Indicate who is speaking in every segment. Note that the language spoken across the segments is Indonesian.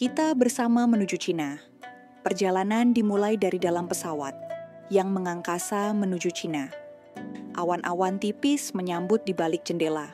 Speaker 1: Kita bersama menuju Cina. Perjalanan dimulai dari dalam pesawat yang mengangkasa menuju Cina. Awan-awan tipis menyambut di balik jendela,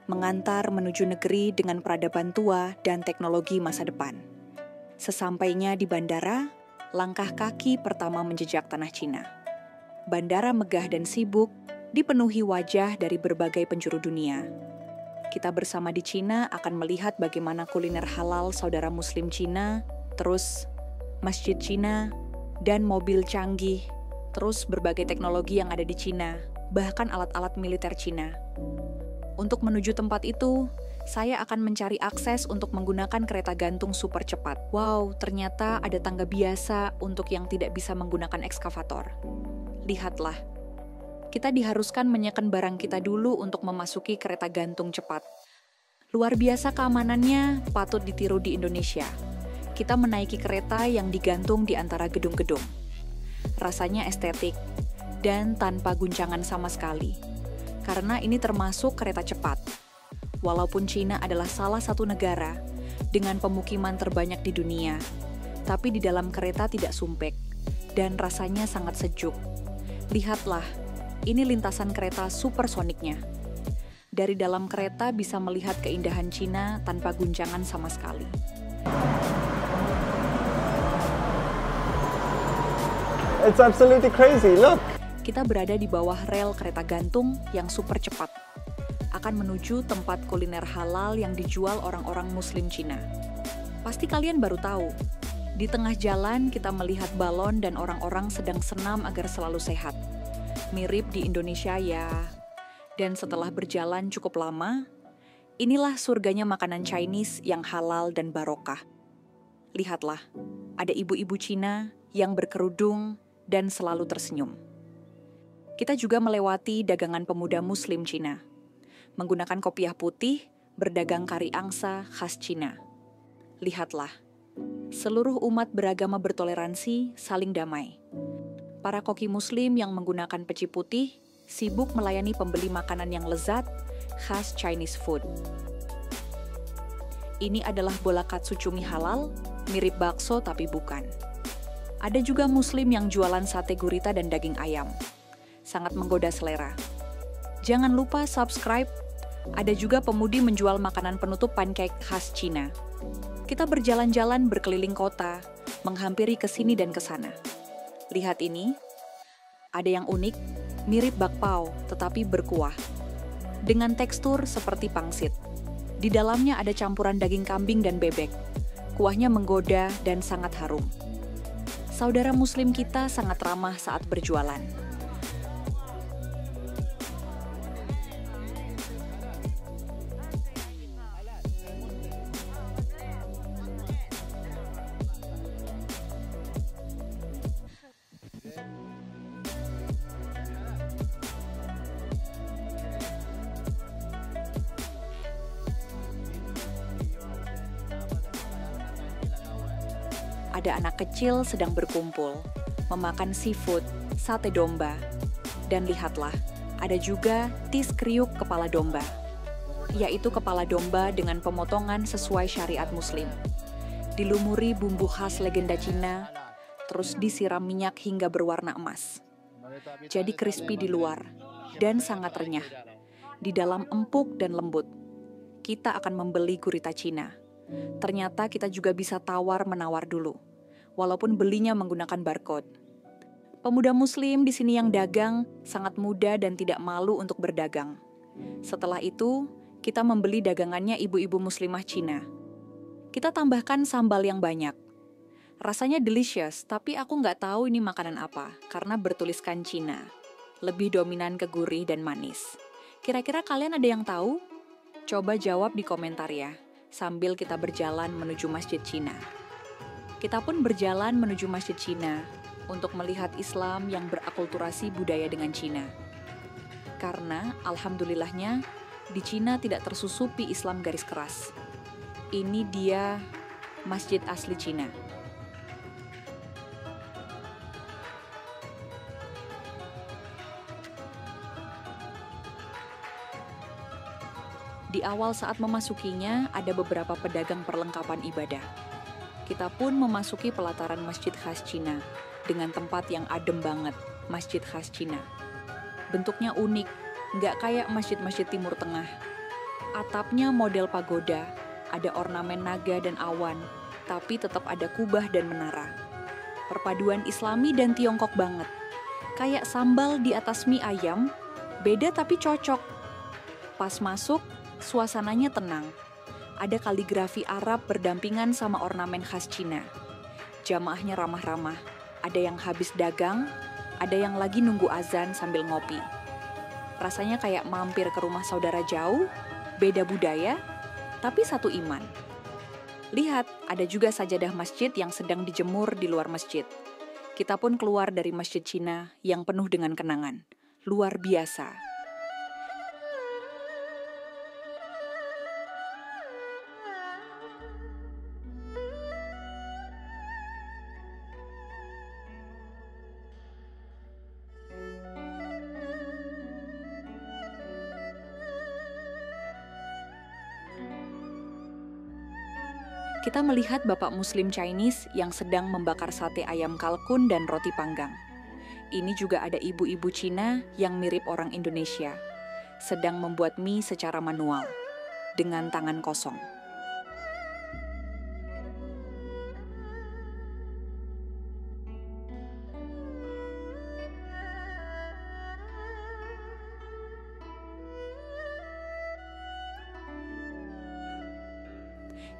Speaker 1: mengantar menuju negeri dengan peradaban tua dan teknologi masa depan. Sesampainya di bandara, langkah kaki pertama menjejak tanah Cina. Bandara megah dan sibuk, dipenuhi wajah dari berbagai penjuru dunia. Kita bersama di Cina akan melihat bagaimana kuliner halal saudara Muslim Cina, terus masjid Cina, dan mobil canggih, terus berbagai teknologi yang ada di Cina, bahkan alat-alat militer Cina. Untuk menuju tempat itu, saya akan mencari akses untuk menggunakan kereta gantung super cepat. Wow, ternyata ada tangga biasa untuk yang tidak bisa menggunakan ekskavator. Lihatlah, kita diharuskan menyekan barang kita dulu untuk memasuki kereta gantung cepat. Luar biasa keamanannya, patut ditiru di Indonesia. Kita menaiki kereta yang digantung di antara gedung-gedung. Rasanya estetik dan tanpa guncangan sama sekali. Karena ini termasuk kereta cepat. Walaupun Cina adalah salah satu negara dengan pemukiman terbanyak di dunia, tapi di dalam kereta tidak sumpek dan rasanya sangat sejuk. Lihatlah, ini lintasan kereta supersoniknya. Dari dalam kereta bisa melihat keindahan Cina tanpa guncangan sama sekali.
Speaker 2: It's absolutely crazy, look!
Speaker 1: Kita berada di bawah rel kereta gantung yang super cepat. Akan menuju tempat kuliner halal yang dijual orang-orang Muslim Cina. Pasti kalian baru tahu. Di tengah jalan kita melihat balon dan orang-orang sedang senam agar selalu sehat. Mirip di Indonesia ya. Dan setelah berjalan cukup lama, inilah surganya makanan Chinese yang halal dan barokah. Lihatlah, ada ibu-ibu Cina yang berkerudung dan selalu tersenyum. Kita juga melewati dagangan pemuda Muslim Cina, menggunakan kopiah putih, berdagang kari angsa khas Cina. Lihatlah, seluruh umat beragama bertoleransi, saling damai. Para koki Muslim yang menggunakan peci putih sibuk melayani pembeli makanan yang lezat, khas Chinese food. Ini adalah bola katsu cumi halal, mirip bakso tapi bukan. Ada juga Muslim yang jualan sate gurita dan daging ayam. Sangat menggoda selera. Jangan lupa subscribe. Ada juga pemudi menjual makanan penutup pancake khas Cina. Kita berjalan-jalan berkeliling kota, menghampiri ke sini dan ke sana. Lihat ini, ada yang unik, mirip bakpao tetapi berkuah. Dengan tekstur seperti pangsit. Di dalamnya ada campuran daging kambing dan bebek. Kuahnya menggoda dan sangat harum. Saudara Muslim kita sangat ramah saat berjualan. Ada anak kecil sedang berkumpul, memakan seafood, sate domba. Dan lihatlah, ada juga tis kriuk kepala domba, yaitu kepala domba dengan pemotongan sesuai syariat Muslim. Dilumuri bumbu khas legenda Cina, terus disiram minyak hingga berwarna emas. Jadi crispy di luar, dan sangat renyah. Di dalam empuk dan lembut. Kita akan membeli gurita Cina. Ternyata kita juga bisa tawar-menawar dulu, walaupun belinya menggunakan barcode. Pemuda Muslim di sini yang dagang sangat muda dan tidak malu untuk berdagang. Setelah itu, kita membeli dagangannya ibu-ibu Muslimah Cina. Kita tambahkan sambal yang banyak. Rasanya delicious, tapi aku nggak tahu ini makanan apa, karena bertuliskan Cina. Lebih dominan ke gurih dan manis. Kira-kira kalian ada yang tahu? Coba jawab di komentar ya, sambil kita berjalan menuju Masjid Cina. Kita pun berjalan menuju Masjid Cina untuk melihat Islam yang berakulturasi budaya dengan Cina. Karena, alhamdulillahnya, di Cina tidak tersusupi Islam garis keras. Ini dia Masjid asli Cina. Di awal saat memasukinya, ada beberapa pedagang perlengkapan ibadah. Kita pun memasuki pelataran masjid khas Cina dengan tempat yang adem banget, masjid khas Cina. Bentuknya unik, nggak kayak masjid-masjid Timur Tengah. Atapnya model pagoda, ada ornamen naga dan awan, tapi tetap ada kubah dan menara. Perpaduan Islami dan Tiongkok banget. Kayak sambal di atas mie ayam, beda tapi cocok. Pas masuk, suasananya tenang. Ada kaligrafi Arab berdampingan sama ornamen khas Cina. Jamaahnya ramah-ramah. Ada yang habis dagang, ada yang lagi nunggu azan sambil ngopi. Rasanya kayak mampir ke rumah saudara jauh, beda budaya, tapi satu iman. Lihat, ada juga sajadah masjid yang sedang dijemur di luar masjid. Kita pun keluar dari masjid Cina yang penuh dengan kenangan. Luar biasa. Kita melihat bapak Muslim Chinese yang sedang membakar sate ayam kalkun dan roti panggang. Ini juga ada ibu-ibu Cina yang mirip orang Indonesia, sedang membuat mie secara manual, dengan tangan kosong.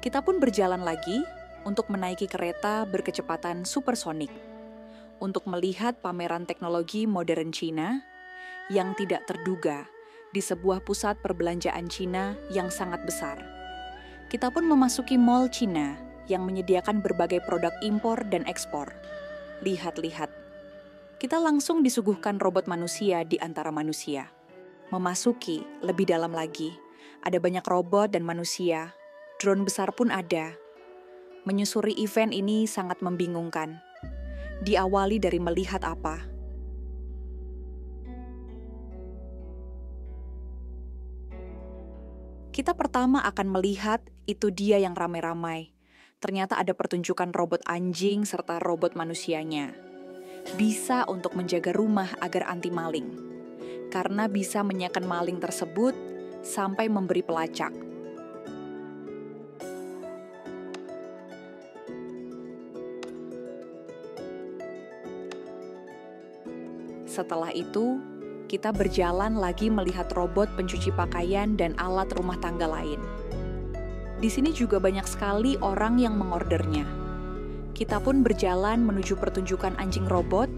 Speaker 1: Kita pun berjalan lagi untuk menaiki kereta berkecepatan supersonik, untuk melihat pameran teknologi modern Cina yang tidak terduga di sebuah pusat perbelanjaan Cina yang sangat besar. Kita pun memasuki mall Cina yang menyediakan berbagai produk impor dan ekspor. Lihat-lihat, kita langsung disuguhkan robot manusia di antara manusia. Memasuki lebih dalam lagi, ada banyak robot dan manusia. Drone besar pun ada. Menyusuri event ini sangat membingungkan. Diawali dari melihat apa. Kita pertama akan melihat itu dia yang ramai-ramai. Ternyata ada pertunjukan robot anjing serta robot manusianya. Bisa untuk menjaga rumah agar anti maling. Karena bisa menyiapkan maling tersebut sampai memberi pelacak. Setelah itu, kita berjalan lagi melihat robot pencuci pakaian dan alat rumah tangga lain. Di sini juga banyak sekali orang yang mengordernya. Kita pun berjalan menuju pertunjukan anjing robot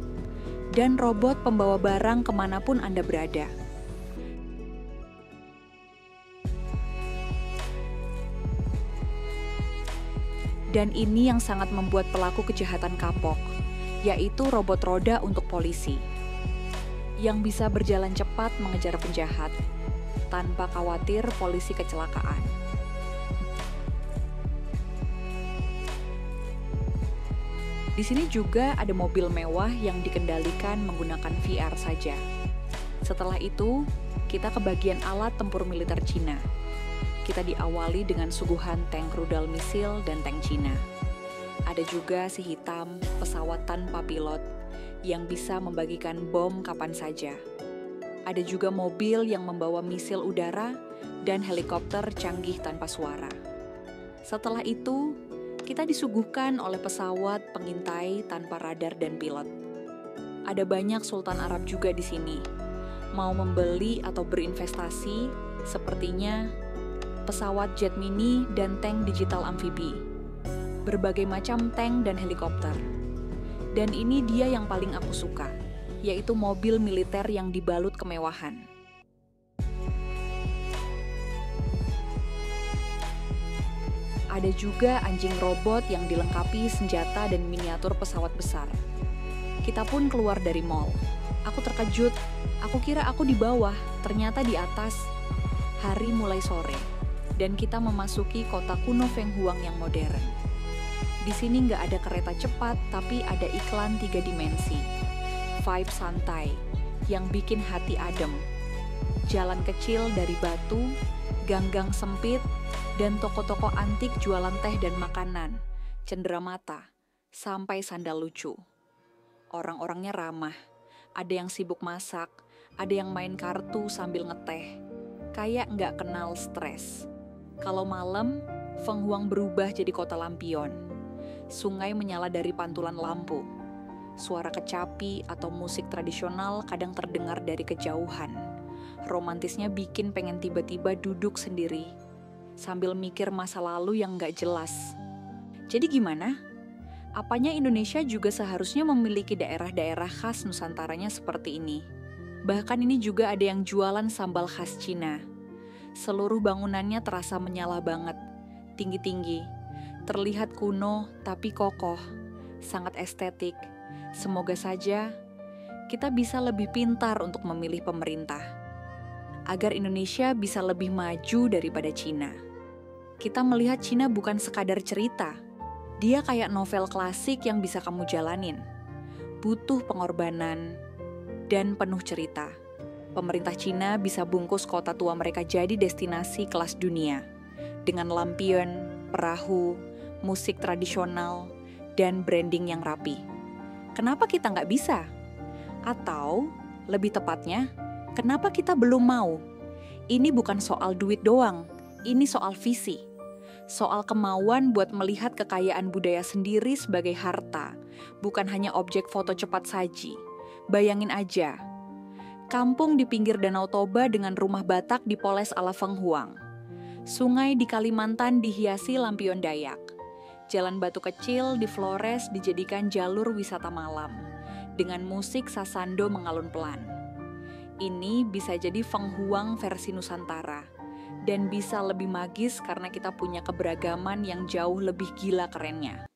Speaker 1: dan robot pembawa barang kemanapun Anda berada. Dan ini yang sangat membuat pelaku kejahatan kapok, yaitu robot roda untuk polisi, yang bisa berjalan cepat mengejar penjahat, tanpa khawatir polisi kecelakaan. Di sini juga ada mobil mewah yang dikendalikan menggunakan VR saja. Setelah itu, kita ke bagian alat tempur militer Cina. Kita diawali dengan suguhan tank rudal misil dan tank Cina. Ada juga si hitam, pesawat tanpa pilot, yang bisa membagikan bom kapan saja. Ada juga mobil yang membawa misil udara dan helikopter canggih tanpa suara. Setelah itu, kita disuguhkan oleh pesawat pengintai tanpa radar dan pilot. Ada banyak Sultan Arab juga di sini. Mau membeli atau berinvestasi, sepertinya pesawat jet mini dan tank digital amfibi. Berbagai macam tank dan helikopter. Dan ini dia yang paling aku suka, yaitu mobil militer yang dibalut kemewahan. Ada juga anjing robot yang dilengkapi senjata dan miniatur pesawat besar. Kita pun keluar dari mall. Aku terkejut, aku kira aku di bawah, ternyata di atas. Hari mulai sore, dan kita memasuki kota kuno Feng Huang yang modern. Di sini nggak ada kereta cepat, tapi ada iklan 3 dimensi. Vibe santai, yang bikin hati adem. Jalan kecil dari batu, gang-gang sempit, dan toko-toko antik jualan teh dan makanan. cenderamata, sampai sandal lucu. Orang-orangnya ramah, ada yang sibuk masak, ada yang main kartu sambil ngeteh. Kayak nggak kenal stres. Kalau malam, Feng Huang berubah jadi kota lampion. Sungai menyala dari pantulan lampu. Suara kecapi atau musik tradisional kadang terdengar dari kejauhan. Romantisnya bikin pengen tiba-tiba duduk sendiri, sambil mikir masa lalu yang nggak jelas. Jadi gimana? Apanya Indonesia juga seharusnya memiliki daerah-daerah khas Nusantaranya seperti ini. Bahkan ini juga ada yang jualan sambal khas Cina. Seluruh bangunannya terasa menyala banget, tinggi-tinggi, terlihat kuno tapi kokoh, sangat estetik. Semoga saja kita bisa lebih pintar untuk memilih pemerintah, agar Indonesia bisa lebih maju daripada Cina. Kita melihat Cina bukan sekadar cerita, dia kayak novel klasik yang bisa kamu jalanin. Butuh pengorbanan dan penuh cerita. Pemerintah Cina bisa bungkus kota tua mereka jadi destinasi kelas dunia. Dengan lampion, perahu, musik tradisional, dan branding yang rapi. Kenapa kita nggak bisa? Atau, lebih tepatnya, kenapa kita belum mau? Ini bukan soal duit doang, ini soal visi. Soal kemauan buat melihat kekayaan budaya sendiri sebagai harta, bukan hanya objek foto cepat saji. Bayangin aja, kampung di pinggir Danau Toba dengan rumah Batak dipoles ala Feng Huang. Sungai di Kalimantan dihiasi lampion Dayak. Jalan batu kecil di Flores dijadikan jalur wisata malam, dengan musik sasando mengalun pelan. Ini bisa jadi Feng Huang versi Nusantara, dan bisa lebih magis karena kita punya keberagaman yang jauh lebih gila kerennya.